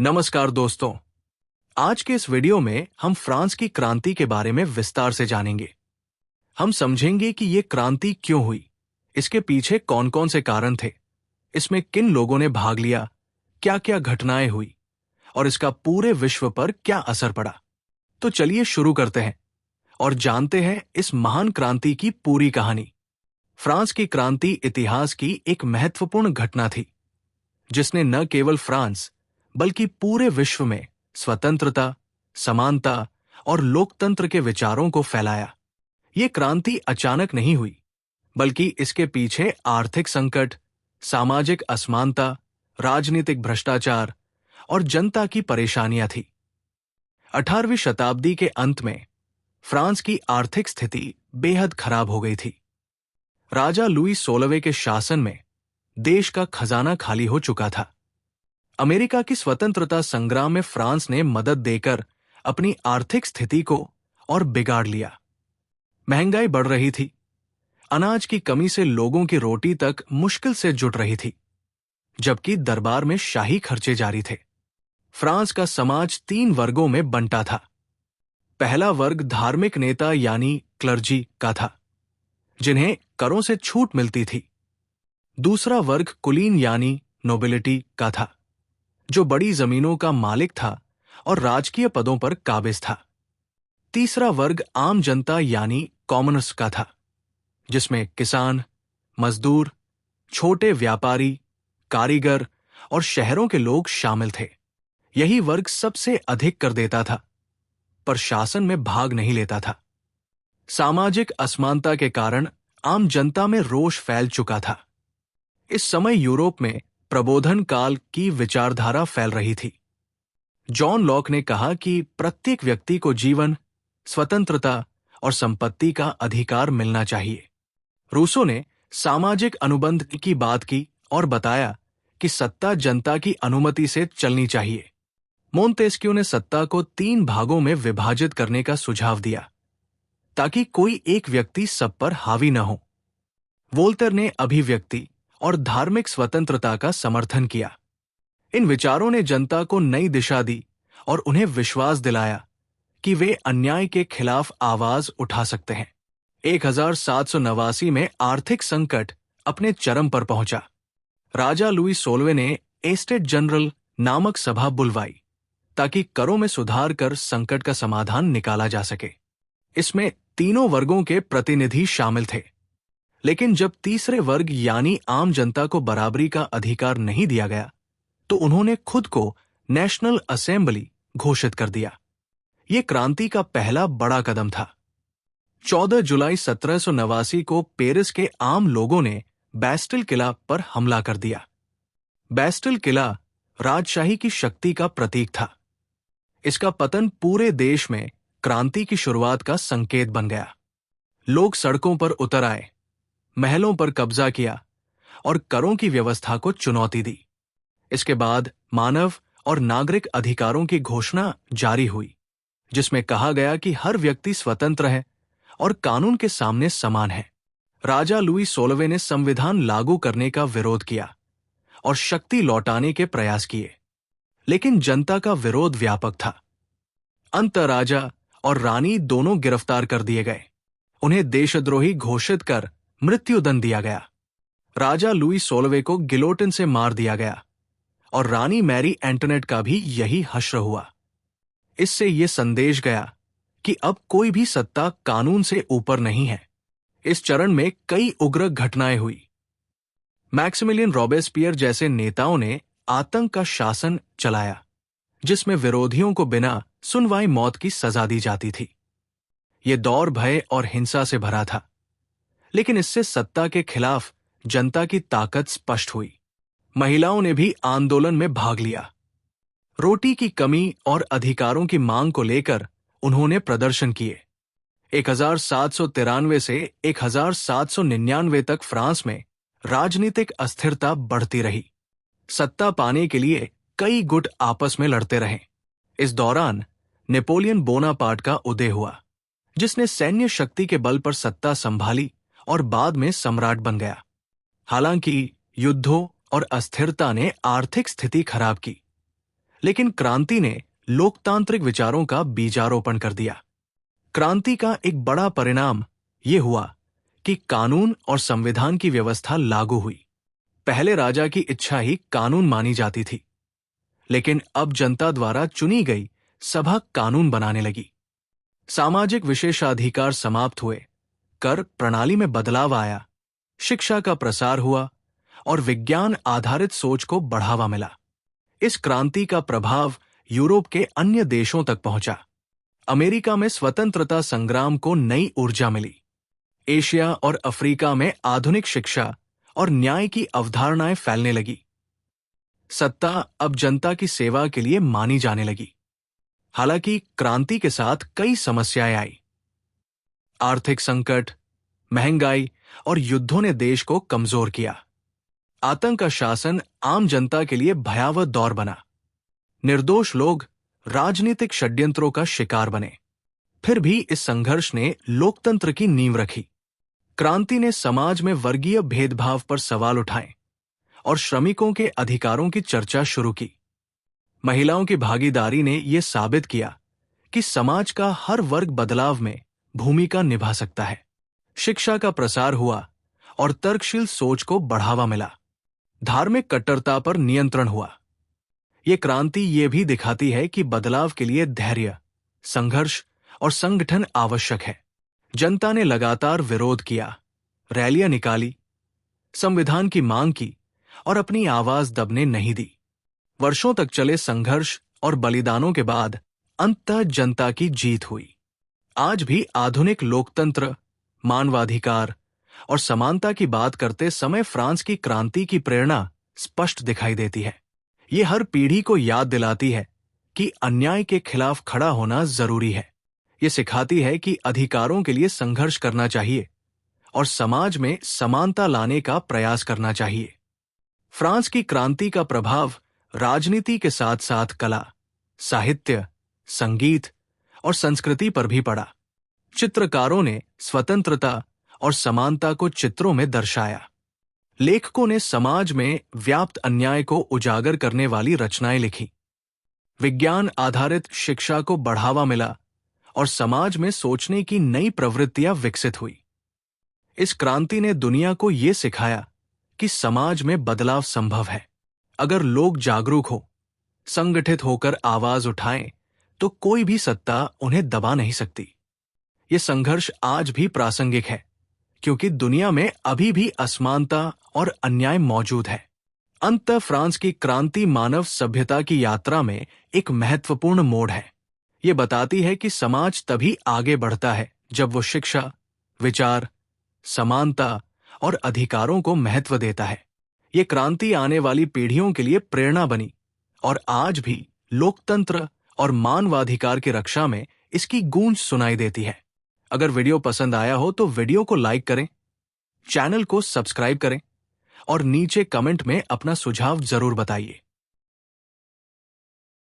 नमस्कार दोस्तों। आज के इस वीडियो में हम फ्रांस की क्रांति के बारे में विस्तार से जानेंगे। हम समझेंगे कि ये क्रांति क्यों हुई, इसके पीछे कौन कौन से कारण थे, इसमें किन लोगों ने भाग लिया, क्या क्या घटनाएं हुई और इसका पूरे विश्व पर क्या असर पड़ा। तो चलिए शुरू करते हैं और जानते हैं इस महान क्रांति की पूरी कहानी। फ्रांस की क्रांति इतिहास की एक महत्वपूर्ण घटना थी, जिसने न केवल फ्रांस बल्कि पूरे विश्व में स्वतंत्रता, समानता और लोकतंत्र के विचारों को फैलाया। ये क्रांति अचानक नहीं हुई, बल्कि इसके पीछे आर्थिक संकट, सामाजिक असमानता, राजनीतिक भ्रष्टाचार और जनता की परेशानियां थी। 18वीं शताब्दी के अंत में फ्रांस की आर्थिक स्थिति बेहद खराब हो गई थी। राजा लुई 16वें के शासन में देश का खजाना खाली हो चुका था। अमेरिका की स्वतंत्रता संग्राम में फ्रांस ने मदद देकर अपनी आर्थिक स्थिति को और बिगाड़ लिया। महंगाई बढ़ रही थी, अनाज की कमी से लोगों की रोटी तक मुश्किल से जुट रही थी, जबकि दरबार में शाही खर्चे जारी थे। फ्रांस का समाज 3 वर्गों में बंटा था। पहला वर्ग धार्मिक नेता यानी क्लर्जी का था, जिन्हें करों से छूट मिलती थी। दूसरा वर्ग कुलीन यानी नोबिलिटी का था, जो बड़ी जमीनों का मालिक था और राजकीय पदों पर काबिज था। तीसरा वर्ग आम जनता यानी कॉमनर्स का था, जिसमें किसान, मजदूर, छोटे व्यापारी, कारीगर और शहरों के लोग शामिल थे। यही वर्ग सबसे अधिक कर देता था, पर शासन में भाग नहीं लेता था। सामाजिक असमानता के कारण आम जनता में रोष फैल चुका था। इस समय यूरोप में प्रबोधन काल की विचारधारा फैल रही थी। जॉन लॉक ने कहा कि प्रत्येक व्यक्ति को जीवन, स्वतंत्रता और संपत्ति का अधिकार मिलना चाहिए। रूसो ने सामाजिक अनुबंध की बात की और बताया कि सत्ता जनता की अनुमति से चलनी चाहिए। मोंतेस्क्यू ने सत्ता को 3 भागों में विभाजित करने का सुझाव दिया, ताकि कोई एक व्यक्ति सब पर हावी न हो। वोल्टेयर ने अभिव्यक्ति और धार्मिक स्वतंत्रता का समर्थन किया। इन विचारों ने जनता को नई दिशा दी और उन्हें विश्वास दिलाया कि वे अन्याय के खिलाफ आवाज उठा सकते हैं। 1789 में आर्थिक संकट अपने चरम पर पहुंचा। राजा लुई 16वें ने एस्टेट जनरल नामक सभा बुलवाई, ताकि करों में सुधार कर संकट का समाधान निकाला जा सके। इसमें तीनों वर्गों के प्रतिनिधि शामिल थे, लेकिन जब तीसरे वर्ग यानी आम जनता को बराबरी का अधिकार नहीं दिया गया, तो उन्होंने खुद को नेशनल असेंबली घोषित कर दिया। यह क्रांति का पहला बड़ा कदम था। 14 जुलाई 1789 को पेरिस के आम लोगों ने बैस्टिल किला पर हमला कर दिया। बैस्टिल किला राजशाही की शक्ति का प्रतीक था। इसका पतन पूरे देश में क्रांति की शुरुआत का संकेत बन गया। लोग सड़कों पर उतर आए, महलों पर कब्जा किया और करों की व्यवस्था को चुनौती दी। इसके बाद मानव और नागरिक अधिकारों की घोषणा जारी हुई, जिसमें कहा गया कि हर व्यक्ति स्वतंत्र है और कानून के सामने समान है। राजा लुई 16वें ने संविधान लागू करने का विरोध किया और शक्ति लौटाने के प्रयास किए, लेकिन जनता का विरोध व्यापक था। अंततः राजा और रानी दोनों गिरफ्तार कर दिए गए। उन्हें देशद्रोही घोषित कर मृत्युदंड दिया गया। राजा लुई 16वें को गिलोटिन से मार दिया गया और रानी मैरी एंटोनेट का भी यही हश्र हुआ। इससे यह संदेश गया कि अब कोई भी सत्ता कानून से ऊपर नहीं है। इस चरण में कई उग्र घटनाएं हुई। मैक्सिमिलियन रॉबेस्पियर जैसे नेताओं ने आतंक का शासन चलाया, जिसमें विरोधियों को बिना सुनवाई मौत की सजा दी जाती थी। यह दौर भय और हिंसा से भरा था, लेकिन इससे सत्ता के खिलाफ जनता की ताकत स्पष्ट हुई। महिलाओं ने भी आंदोलन में भाग लिया। रोटी की कमी और अधिकारों की मांग को लेकर उन्होंने प्रदर्शन किए। 1793 से 1799 तक फ्रांस में राजनीतिक अस्थिरता बढ़ती रही। सत्ता पाने के लिए कई गुट आपस में लड़ते रहे। इस दौरान नेपोलियन बोनापार्ट का उदय हुआ, जिसने सैन्य शक्ति के बल पर सत्ता संभाली और बाद में सम्राट बन गया। हालांकि युद्धों और अस्थिरता ने आर्थिक स्थिति खराब की, लेकिन क्रांति ने लोकतांत्रिक विचारों का बीजारोपण कर दिया। क्रांति का एक बड़ा परिणाम यह हुआ कि कानून और संविधान की व्यवस्था लागू हुई। पहले राजा की इच्छा ही कानून मानी जाती थी, लेकिन अब जनता द्वारा चुनी गई सभा कानून बनाने लगी। सामाजिक विशेषाधिकार समाप्त हुए, कर प्रणाली में बदलाव आया, शिक्षा का प्रसार हुआ और विज्ञान आधारित सोच को बढ़ावा मिला। इस क्रांति का प्रभाव यूरोप के अन्य देशों तक पहुंचा। अमेरिका में स्वतंत्रता संग्राम को नई ऊर्जा मिली। एशिया और अफ्रीका में आधुनिक शिक्षा और न्याय की अवधारणाएं फैलने लगी। सत्ता अब जनता की सेवा के लिए मानी जाने लगी। हालांकि क्रांति के साथ कई समस्याएं आई। आर्थिक संकट, महंगाई और युद्धों ने देश को कमजोर किया। आतंक का शासन आम जनता के लिए भयावह दौर बना। निर्दोष लोग राजनीतिक षड्यंत्रों का शिकार बने। फिर भी इस संघर्ष ने लोकतंत्र की नींव रखी। क्रांति ने समाज में वर्गीय भेदभाव पर सवाल उठाए और श्रमिकों के अधिकारों की चर्चा शुरू की। महिलाओं की भागीदारी ने यह साबित किया कि समाज का हर वर्ग बदलाव में भूमिका निभा सकता है। शिक्षा का प्रसार हुआ और तर्कशील सोच को बढ़ावा मिला। धार्मिक कट्टरता पर नियंत्रण हुआ। ये क्रांति ये भी दिखाती है कि बदलाव के लिए धैर्य, संघर्ष और संगठन आवश्यक है। जनता ने लगातार विरोध किया, रैलियां निकाली, संविधान की मांग की और अपनी आवाज दबने नहीं दी। वर्षों तक चले संघर्ष और बलिदानों के बाद अंततः जनता की जीत हुई। आज भी आधुनिक लोकतंत्र, मानवाधिकार और समानता की बात करते समय फ्रांस की क्रांति की प्रेरणा स्पष्ट दिखाई देती है। ये हर पीढ़ी को याद दिलाती है कि अन्याय के खिलाफ खड़ा होना जरूरी है। ये सिखाती है कि अधिकारों के लिए संघर्ष करना चाहिए और समाज में समानता लाने का प्रयास करना चाहिए। फ्रांस की क्रांति का प्रभाव राजनीति के साथ साथ कला, साहित्य, संगीत और संस्कृति पर भी पड़ा। चित्रकारों ने स्वतंत्रता और समानता को चित्रों में दर्शाया। लेखकों ने समाज में व्याप्त अन्याय को उजागर करने वाली रचनाएं लिखी। विज्ञान आधारित शिक्षा को बढ़ावा मिला और समाज में सोचने की नई प्रवृत्तियां विकसित हुई। इस क्रांति ने दुनिया को यह सिखाया कि समाज में बदलाव संभव है। अगर लोग जागरूक हो, संगठित होकर आवाज उठाएं, तो कोई भी सत्ता उन्हें दबा नहीं सकती। ये संघर्ष आज भी प्रासंगिक है, क्योंकि दुनिया में अभी भी असमानता और अन्याय मौजूद है। अंततः फ्रांस की क्रांति मानव सभ्यता की यात्रा में एक महत्वपूर्ण मोड़ है। ये बताती है कि समाज तभी आगे बढ़ता है जब वो शिक्षा, विचार, समानता और अधिकारों को महत्व देता है। ये क्रांति आने वाली पीढ़ियों के लिए प्रेरणा बनी और आज भी लोकतंत्र और मानवाधिकार की रक्षा में इसकी गूंज सुनाई देती है। अगर वीडियो पसंद आया हो तो वीडियो को लाइक करें, चैनल को सब्सक्राइब करें और नीचे कमेंट में अपना सुझाव जरूर बताइए।